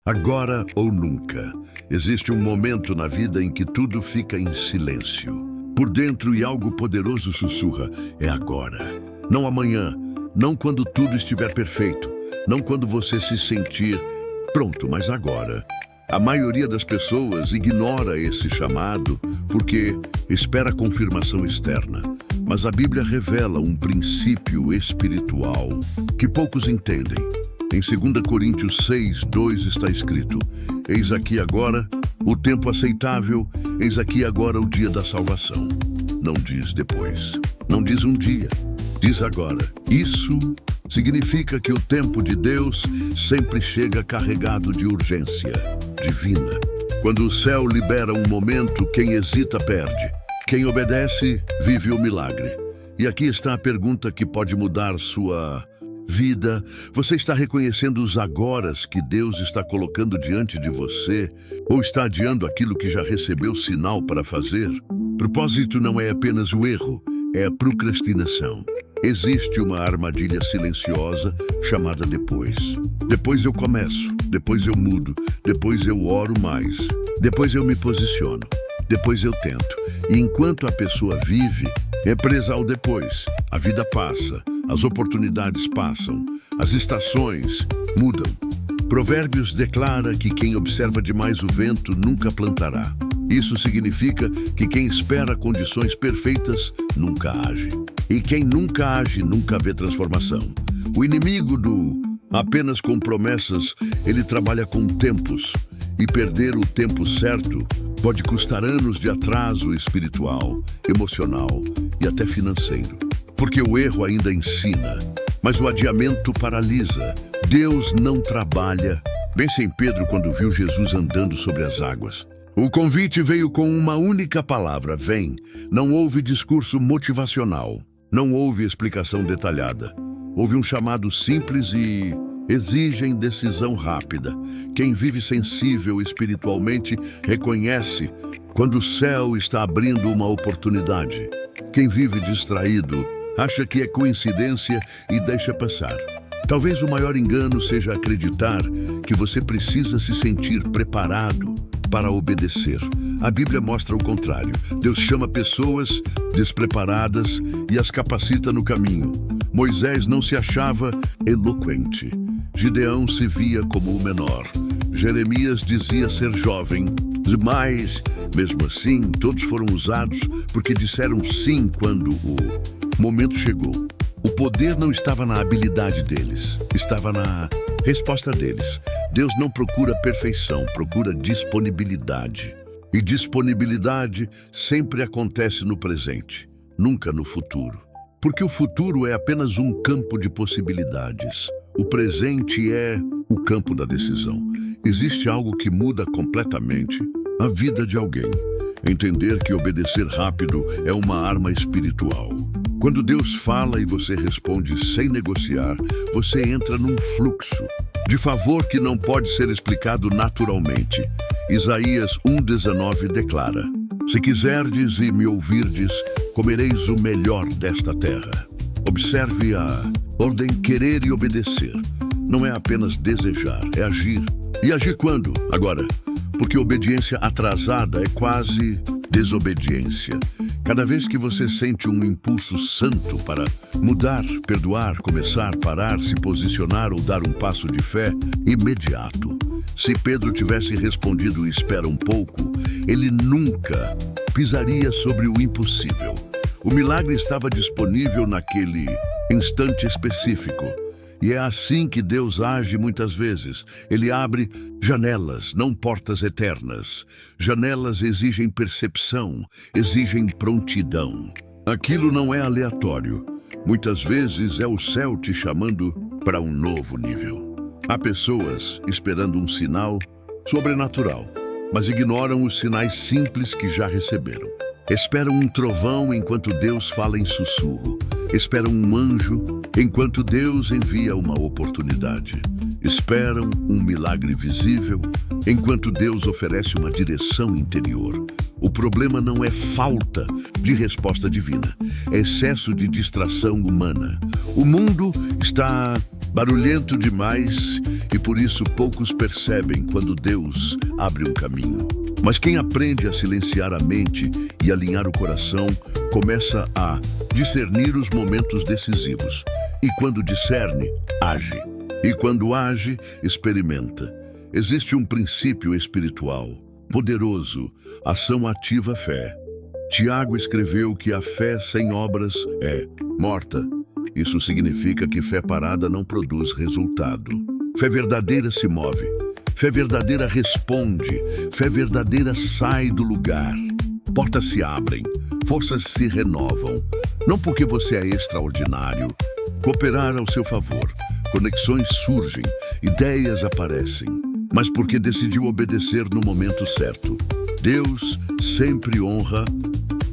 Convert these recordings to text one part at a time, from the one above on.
Agora ou nunca. Existe um momento na vida em que tudo fica em silêncio. Por dentro e algo poderoso sussurra: é agora. Não amanhã, não quando tudo estiver perfeito, não quando você se sentir pronto, mas agora. A maioria das pessoas ignora esse chamado porque espera confirmação externa. Mas a Bíblia revela um princípio espiritual que poucos entendem. Em 2 Coríntios 6:2 está escrito: eis aqui agora o tempo aceitável, eis aqui agora o dia da salvação. Não diz depois, não diz um dia, diz agora. Isso significa que o tempo de Deus sempre chega carregado de urgência divina. Quando o céu libera um momento, quem hesita perde. Quem obedece vive o milagre. E aqui está a pergunta que pode mudar sua vida. Você está reconhecendo os agoras que Deus está colocando diante de você? Ou está adiando aquilo que já recebeu sinal para fazer? Propósito não é apenas o erro, é a procrastinação. Existe uma armadilha silenciosa chamada depois. Depois eu começo, depois eu mudo, depois eu oro mais, depois eu me posiciono, depois eu tento. E enquanto a pessoa vive, é presa ao depois. A vida passa, as oportunidades passam, as estações mudam. Provérbios declara que quem observa demais o vento nunca plantará. Isso significa que quem espera condições perfeitas nunca age. E quem nunca age nunca vê transformação. O inimigo do apenas com promessas, ele trabalha com tempos. E perder o tempo certo pode custar anos de atraso espiritual, emocional e até financeiro. Porque o erro ainda ensina, mas o adiamento paralisa. Deus não trabalha. Pense em Pedro quando viu Jesus andando sobre as águas. O convite veio com uma única palavra: vem. Não houve discurso motivacional, não houve explicação detalhada. Houve um chamado simples e exigem decisão rápida. Quem vive sensível espiritualmente reconhece quando o céu está abrindo uma oportunidade. Quem vive distraído acha que é coincidência e deixa passar. Talvez o maior engano seja acreditar que você precisa se sentir preparado para obedecer. A Bíblia mostra o contrário. Deus chama pessoas despreparadas e as capacita no caminho. Moisés não se achava eloquente. Gideão se via como o menor. Jeremias dizia ser jovem demais. Mesmo assim, todos foram usados porque disseram sim quando o momento chegou. O poder não estava na habilidade deles, estava na resposta deles. Deus não procura perfeição, procura disponibilidade. E disponibilidade sempre acontece no presente, nunca no futuro. Porque o futuro é apenas um campo de possibilidades. O presente é o campo da decisão. Existe algo que muda completamente a vida de alguém. Entender que obedecer rápido é uma arma espiritual. Quando Deus fala e você responde sem negociar, você entra num fluxo de favor que não pode ser explicado naturalmente. Isaías 1:19 declara: se quiserdes e me ouvirdes, comereis o melhor desta terra. Observe a ordem querer e obedecer. Não é apenas desejar, é agir. E agir quando? Agora. Porque obediência atrasada é quase desobediência. Cada vez que você sente um impulso santo para mudar, perdoar, começar, parar, se posicionar ou dar um passo de fé, imediato. Se Pedro tivesse respondido espera um pouco, ele nunca pisaria sobre o impossível. O milagre estava disponível naquele instante específico. E é assim que Deus age muitas vezes. Ele abre janelas, não portas eternas. Janelas exigem percepção, exigem prontidão. Aquilo não é aleatório. Muitas vezes é o céu te chamando para um novo nível. Há pessoas esperando um sinal sobrenatural, mas ignoram os sinais simples que já receberam. Esperam um trovão enquanto Deus fala em sussurro. Esperam um anjo enquanto Deus envia uma oportunidade. Esperam um milagre visível enquanto Deus oferece uma direção interior. O problema não é falta de resposta divina, é excesso de distração humana. O mundo está barulhento demais e por isso poucos percebem quando Deus abre um caminho. Mas quem aprende a silenciar a mente e alinhar o coração, começa a discernir os momentos decisivos. E quando discerne, age. E quando age, experimenta. Existe um princípio espiritual poderoso, ação ativa fé. Tiago escreveu que a fé sem obras é morta. Isso significa que fé parada não produz resultado. Fé verdadeira se move. Fé verdadeira responde. Fé verdadeira sai do lugar. Portas se abrem. Forças se renovam. Não porque você é extraordinário. Cooperar ao seu favor. Conexões surgem. Ideias aparecem. Mas porque decidiu obedecer no momento certo. Deus sempre honra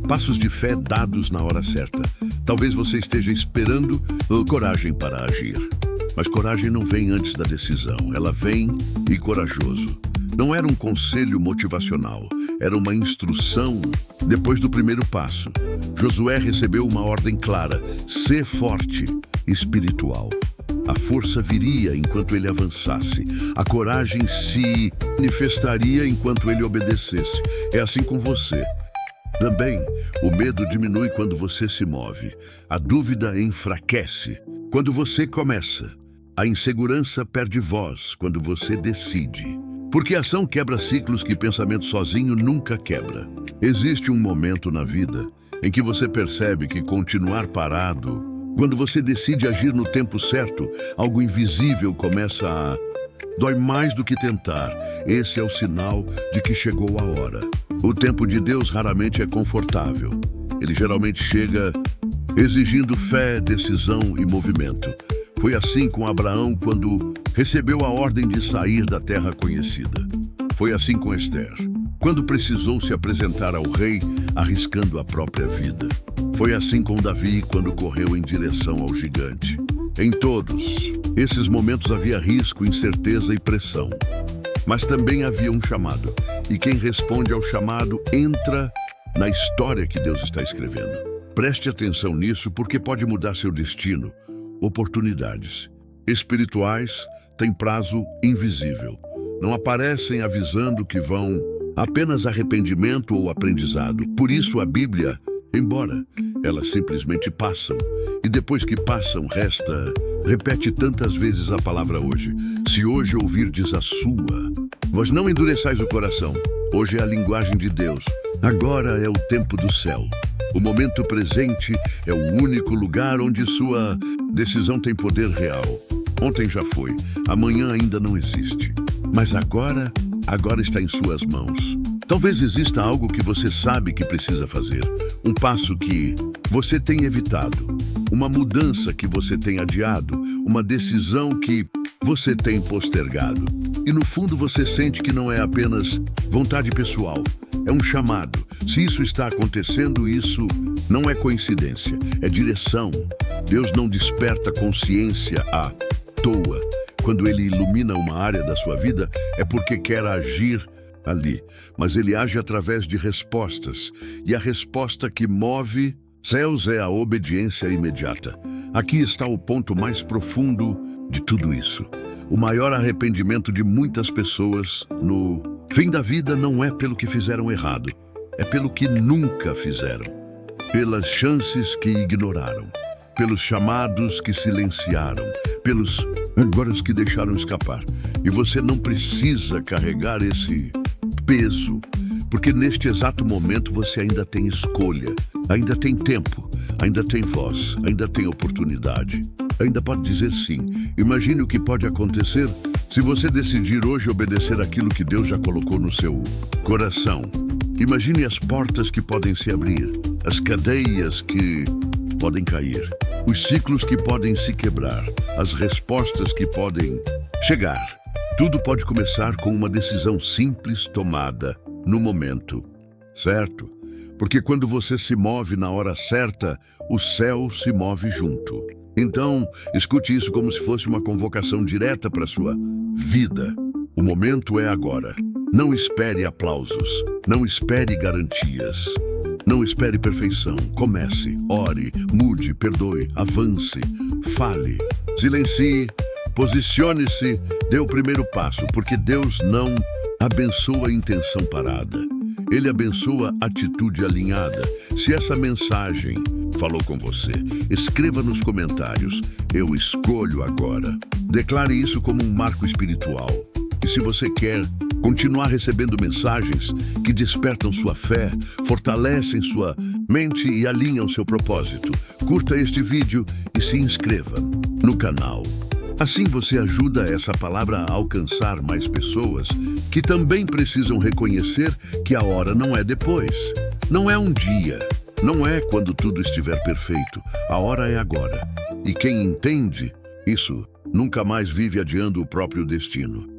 passos de fé dados na hora certa. Talvez você esteja esperando coragem para agir. Mas coragem não vem antes da decisão. Ela vem e corajoso. Não era um conselho motivacional. Era uma instrução depois do primeiro passo. Josué recebeu uma ordem clara. Ser forte, espiritual. A força viria enquanto ele avançasse. A coragem se manifestaria enquanto ele obedecesse. É assim com você. Também, o medo diminui quando você se move. A dúvida enfraquece quando você começa. A insegurança perde voz quando você decide. Porque a ação quebra ciclos que pensamento sozinho nunca quebra. Existe um momento na vida em que você percebe que continuar parado, quando você decide agir no tempo certo, algo invisível começa a dói mais do que tentar. Esse é o sinal de que chegou a hora. O tempo de Deus raramente é confortável. Ele geralmente chega exigindo fé, decisão e movimento. Foi assim com Abraão quando recebeu a ordem de sair da terra conhecida. Foi assim com Esther, quando precisou se apresentar ao rei, arriscando a própria vida. Foi assim com Davi quando correu em direção ao gigante. Em todos esses momentos havia risco, incerteza e pressão. Mas também havia um chamado. E quem responde ao chamado entra na história que Deus está escrevendo. Preste atenção nisso porque pode mudar seu destino. Oportunidades espirituais têm prazo invisível. Não aparecem avisando que vão apenas arrependimento ou aprendizado. Por isso a Bíblia, embora elas simplesmente passam, e depois que passam resta, repete tantas vezes a palavra hoje. Se hoje ouvirdes a sua, vós não endureçais o coração. Hoje é a linguagem de Deus. Agora é o tempo do céu. O momento presente é o único lugar onde sua decisão tem poder real. Ontem já foi, amanhã ainda não existe. Mas agora está em suas mãos. Talvez exista algo que você sabe que precisa fazer. Um passo que você tem evitado. Uma mudança que você tem adiado. Uma decisão que você tem postergado. E no fundo você sente que não é apenas vontade pessoal. É um chamado. Se isso está acontecendo, isso não é coincidência. É direção. Deus não desperta consciência à toa. Quando Ele ilumina uma área da sua vida, é porque quer agir ali. Mas Ele age através de respostas. E a resposta que move céus é a obediência imediata. Aqui está o ponto mais profundo de tudo isso. O maior arrependimento de muitas pessoas no fim da vida não é pelo que fizeram errado. É pelo que nunca fizeram. Pelas chances que ignoraram. Pelos chamados que silenciaram. Pelos agora que deixaram escapar. E você não precisa carregar esse peso, porque neste exato momento você ainda tem escolha, ainda tem tempo, ainda tem voz, ainda tem oportunidade. Ainda pode dizer sim. Imagine o que pode acontecer se você decidir hoje obedecer aquilo que Deus já colocou no seu coração. Imagine as portas que podem se abrir, as cadeias que podem cair, os ciclos que podem se quebrar, as respostas que podem chegar. Tudo pode começar com uma decisão simples tomada no momento, certo? Porque quando você se move na hora certa, o céu se move junto. Então, escute isso como se fosse uma convocação direta para a sua vida. O momento é agora. Não espere aplausos. Não espere garantias. Não espere perfeição. Comece, ore, mude, perdoe, avance, fale, silencie, Posicione-se, dê o primeiro passo, porque Deus não abençoa a intenção parada. Ele abençoa a atitude alinhada. Se essa mensagem falou com você, escreva nos comentários: eu escolho agora. Declare isso como um marco espiritual. E se você quer continuar recebendo mensagens que despertam sua fé, fortalecem sua mente e alinham seu propósito, curta este vídeo e se inscreva no canal. Assim você ajuda essa palavra a alcançar mais pessoas que também precisam reconhecer que a hora não é depois, não é um dia, não é quando tudo estiver perfeito. A hora é agora. E quem entende isso nunca mais vive adiando o próprio destino.